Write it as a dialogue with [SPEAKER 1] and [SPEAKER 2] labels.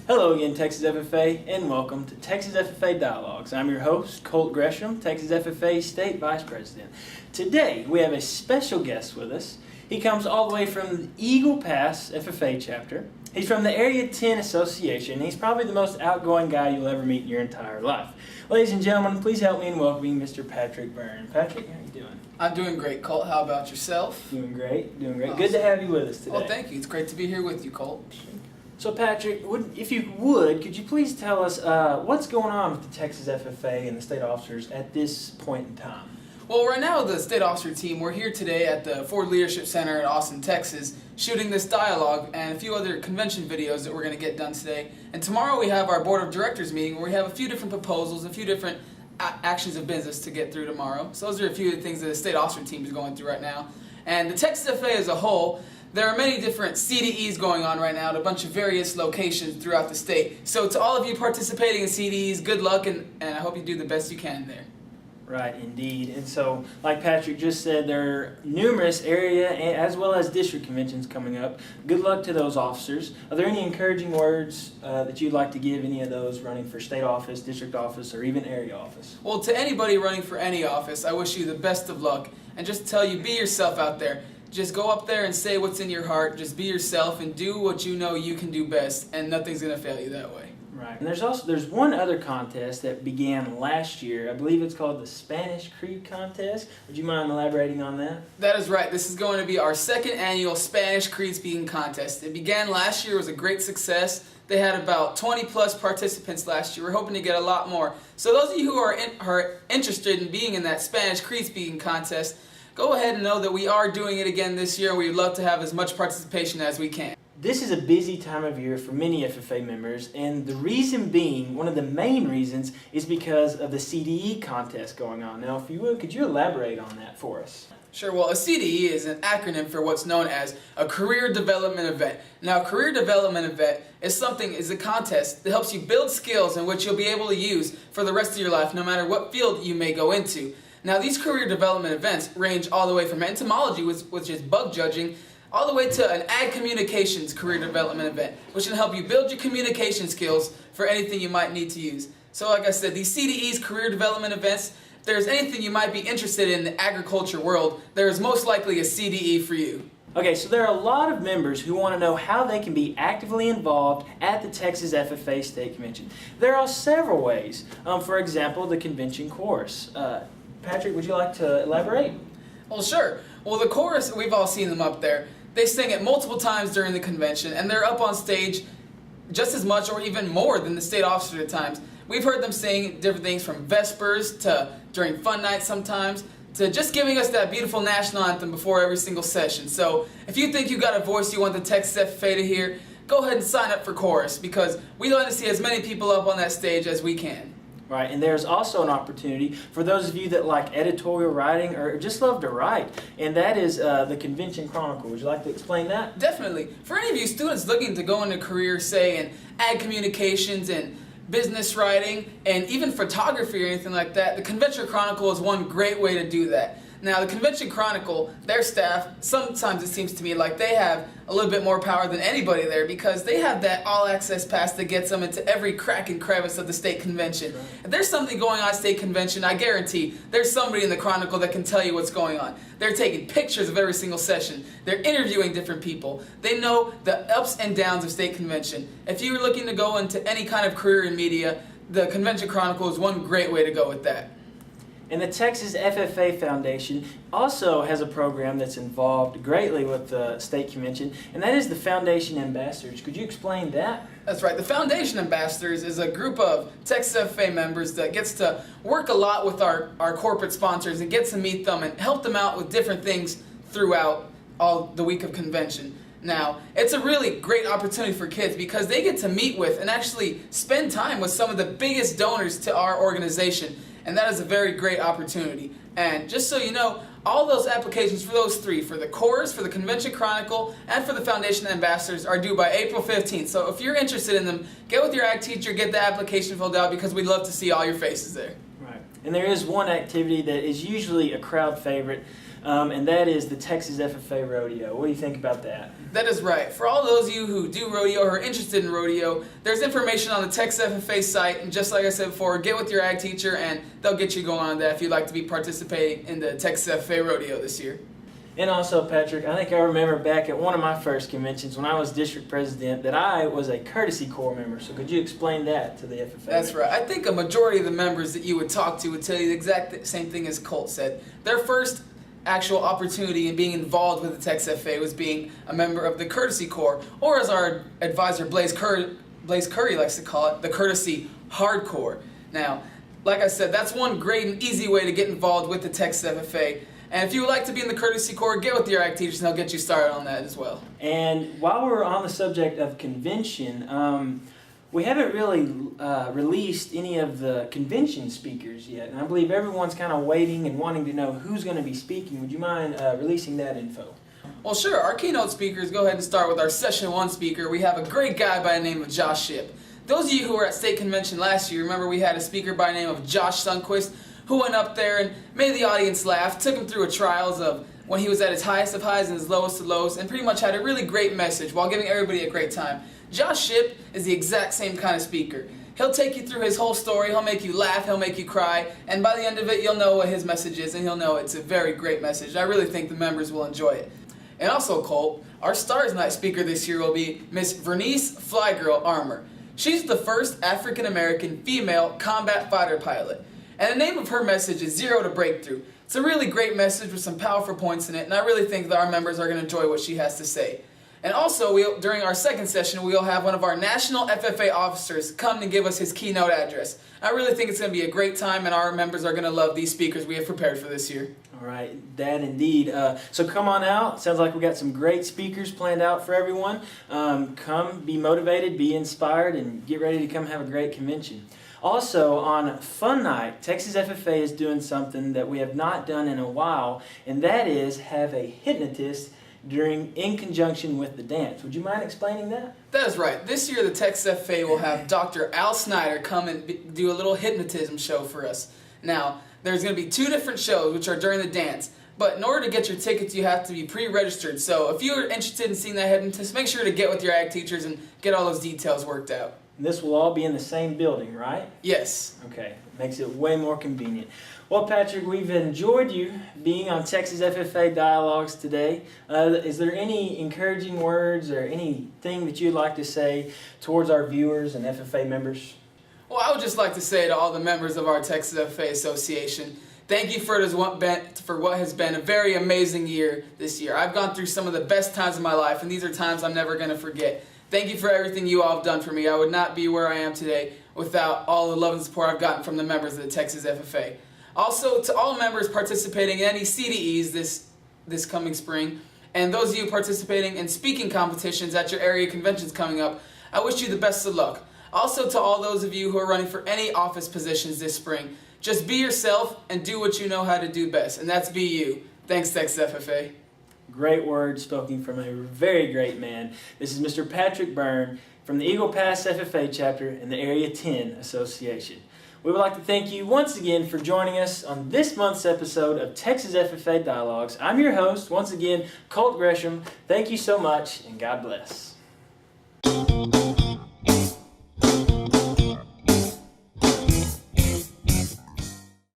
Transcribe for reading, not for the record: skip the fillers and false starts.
[SPEAKER 1] Hello again, Texas FFA, and welcome to Texas FFA Dialogues. I'm your host, Colt Gresham, Texas FFA State Vice President. Today, we have a special guest with us. He comes all the way from the Eagle Pass FFA chapter. He's from the Area 10 Association. He's probably the most outgoing guy you'll ever meet in your entire life. Ladies and gentlemen, please help me in welcoming Mr. Patrick Byrne. Patrick, how are you doing?
[SPEAKER 2] I'm doing great, Colt. How about yourself?
[SPEAKER 1] Doing great, doing great.
[SPEAKER 2] Awesome.
[SPEAKER 1] Good to have you with us today.
[SPEAKER 2] Well, thank you. It's great to be here with you, Colt.
[SPEAKER 1] So Patrick, if you would, could you please tell us what's going on with the Texas FFA and the state officers at this point in time?
[SPEAKER 2] Well, right now, the state officer team, we're here today at the Ford Leadership Center in Austin, Texas, shooting this dialogue and a few other convention videos that we're going to get done today. And tomorrow we have our board of directors meeting where we have a few different proposals, a few different actions of business to get through tomorrow. So those are a few of the things that the state officer team is going through right now. And the Texas FFA as a whole, there are many different CDEs going on right now at a bunch of various locations throughout the state. So to all of you participating in CDEs, good luck, and I hope you do the best you can there.
[SPEAKER 1] Right, indeed. And so, like Patrick just said, there are numerous area as well as district conventions coming up. Good luck to those officers. Are there any encouraging words that you'd like to give any of those running for state office, district office, or even area office?
[SPEAKER 2] Well, to anybody running for any office, I wish you the best of luck. And just tell you, be yourself out there. Just go up there and say what's in your heart. Just be yourself and do what you know you can do best, and nothing's going to fail you that way.
[SPEAKER 1] Right. And there's one other contest that began last year. I believe it's called the Spanish Creed Contest. Would you mind elaborating on that?
[SPEAKER 2] That is right. This is going to be our second annual Spanish Creed Speaking Contest. It began last year. It was a great success. They had about 20 plus participants last year. We're hoping to get a lot more. So those of you who are interested in being in that Spanish Creed Speaking Contest, go ahead and know that we are doing it again this year. We'd love to have as much participation as we can.
[SPEAKER 1] This is a busy time of year for many FFA members, and the reason being, one of the main reasons, is because of the CDE contest going on. Now, if you would, could you elaborate on that for us?
[SPEAKER 2] Sure. Well, a CDE is an acronym for what's known as a Career Development Event. Now, a Career Development Event is a contest that helps you build skills in which you'll be able to use for the rest of your life, no matter what field you may go into. Now, these career development events range all the way from entomology, which is bug judging, all the way to an ag communications career development event, which can help you build your communication skills for anything you might need to use. So like I said, these CDEs, career development events, if there's anything you might be interested in the agriculture world, there is most likely a CDE for you.
[SPEAKER 1] Okay, so there are a lot of members who want to know how they can be actively involved at the Texas FFA State Convention. There are several ways. For example, the convention chorus. Patrick, would you like to elaborate?
[SPEAKER 2] Well, sure. Well, the chorus, we've all seen them up there. They sing it multiple times during the convention, and they're up on stage just as much or even more than the state officer at times. We've heard them sing different things from Vespers to during fun nights sometimes to just giving us that beautiful national anthem before every single session. So if you think you got a voice you want the Texas FFA to hear, go ahead and sign up for chorus because we want to see as many people up on that stage as we can.
[SPEAKER 1] Right, and there's also an opportunity for those of you that like editorial writing or just love to write, and that is the Convention Chronicle. Would you like to explain that?
[SPEAKER 2] Definitely. For any of you students looking to go into careers, say, in ag communications and business writing and even photography or anything like that, the Convention Chronicle is one great way to do that. Now, the Convention Chronicle, their staff, sometimes it seems to me like they have a little bit more power than anybody there because they have that all-access pass that gets them into every crack and crevice of the state convention. Right. If there's something going on at state convention, I guarantee there's somebody in the Chronicle that can tell you what's going on. They're taking pictures of every single session. They're interviewing different people. They know the ups and downs of state convention. If you're looking to go into any kind of career in media, the Convention Chronicle is one great way to go with that.
[SPEAKER 1] And the Texas FFA Foundation also has a program that's involved greatly with the state convention, and that is the Foundation Ambassadors. Could you explain that?
[SPEAKER 2] That's right. The Foundation Ambassadors is a group of Texas FFA members that gets to work a lot with our corporate sponsors and gets to meet them and help them out with different things throughout all the week of convention. Now, it's a really great opportunity for kids because they get to meet with and actually spend time with some of the biggest donors to our organization. And that is a very great opportunity. And just so you know, all those applications for those three, for the chorus, for the Convention Chronicle, and for the Foundation Ambassadors are due by April 15th. So if you're interested in them, get with your ag teacher, get the application filled out because we'd love to see all your faces there.
[SPEAKER 1] Right. And there is one activity that is usually a crowd favorite. and that is the Texas FFA Rodeo. What do you think about that?
[SPEAKER 2] That is right. For all those of you who do rodeo or are interested in rodeo, there's information on the Texas FFA site, and just like I said before, get with your ag teacher and they'll get you going on that if you'd like to be participating in the Texas FFA Rodeo this year.
[SPEAKER 1] And also, Patrick, I think I remember back at one of my first conventions when I was district president that I was a courtesy corps member. So could you explain that to the FFA?
[SPEAKER 2] That's right. I think a majority of the members that you would talk to would tell you the exact same thing as Colt said. Their first actual opportunity in being involved with the Texas FFA was being a member of the courtesy corps, or as our advisor Blaze Curry likes to call it, the courtesy hardcore. Now, like I said, that's one great and easy way to get involved with the Texas FFA. And if you would like to be in the courtesy corps, get with your ag teachers and they'll get you started on that as well.
[SPEAKER 1] And while we're on the subject of convention, we haven't really released any of the convention speakers yet. And I believe everyone's kind of waiting and wanting to know who's going to be speaking. Would you mind releasing that info?
[SPEAKER 2] Well, sure. Our keynote speakers, go ahead and start with our Session 1 speaker. We have a great guy by the name of Josh Shipp. Those of you who were at state convention last year, remember we had a speaker by the name of Josh Sundquist, who went up there and made the audience laugh, took him through a trials of when he was at his highest of highs and his lowest of lows, and pretty much had a really great message while giving everybody a great time. Josh Shipp is the exact same kind of speaker. He'll take you through his whole story, he'll make you laugh, he'll make you cry, and by the end of it, you'll know what his message is, and he'll know it's a very great message. I really think the members will enjoy it. And also, Colt, our Stars Night speaker this year will be Miss Vernice Flygirl Armour. She's the first African-American female combat fighter pilot. And the name of her message is Zero to Breakthrough. It's a really great message with some powerful points in it, and I really think that our members are going to enjoy what she has to say. And also, during our second session, we'll have one of our national FFA officers come and give us his keynote address. I really think it's going to be a great time, and our members are going to love these speakers we have prepared for this year.
[SPEAKER 1] All right, that indeed. So come on out. Sounds like we got some great speakers planned out for everyone. Come, be motivated, be inspired, and get ready to come have a great convention. Also, on Fun Night, Texas FFA is doing something that we have not done in a while, and that is have a hypnotist in conjunction with the dance. Would you mind explaining that?
[SPEAKER 2] That is right. This year, the Texas FFA will have Dr. Al Snyder come and do a little hypnotism show for us. Now, there's going to be 2 different shows, which are during the dance. But in order to get your tickets, you have to be pre-registered. So if you're interested in seeing that hypnotist, make sure to get with your ag teachers and get all those details worked out.
[SPEAKER 1] This will all be in the same building, right?
[SPEAKER 2] Yes.
[SPEAKER 1] Okay, makes it way more convenient. Well, Patrick, we've enjoyed you being on Texas FFA Dialogues today. Is there any encouraging words or anything that you'd like to say towards our viewers and FFA members?
[SPEAKER 2] Well, I would just like to say to all the members of our Texas FFA Association, thank you for what has been a very amazing year this year. I've gone through some of the best times of my life, and these are times I'm never going to forget. Thank you for everything you all have done for me. I would not be where I am today without all the love and support I've gotten from the members of the Texas FFA. Also, to all members participating in any CDEs this coming spring, and those of you participating in speaking competitions at your area conventions coming up, I wish you the best of luck. Also, to all those of you who are running for any office positions this spring, just be yourself and do what you know how to do best, and that's be you. Thanks, Texas FFA.
[SPEAKER 1] Great words spoken from a very great man. This is Mr. Patrick Byrne from the Eagle Pass FFA chapter and the Area 10 Association. We would like to thank you once again for joining us on this month's episode of Texas FFA Dialogues. I'm your host, once again, Colt Gresham. Thank you so much, and God bless.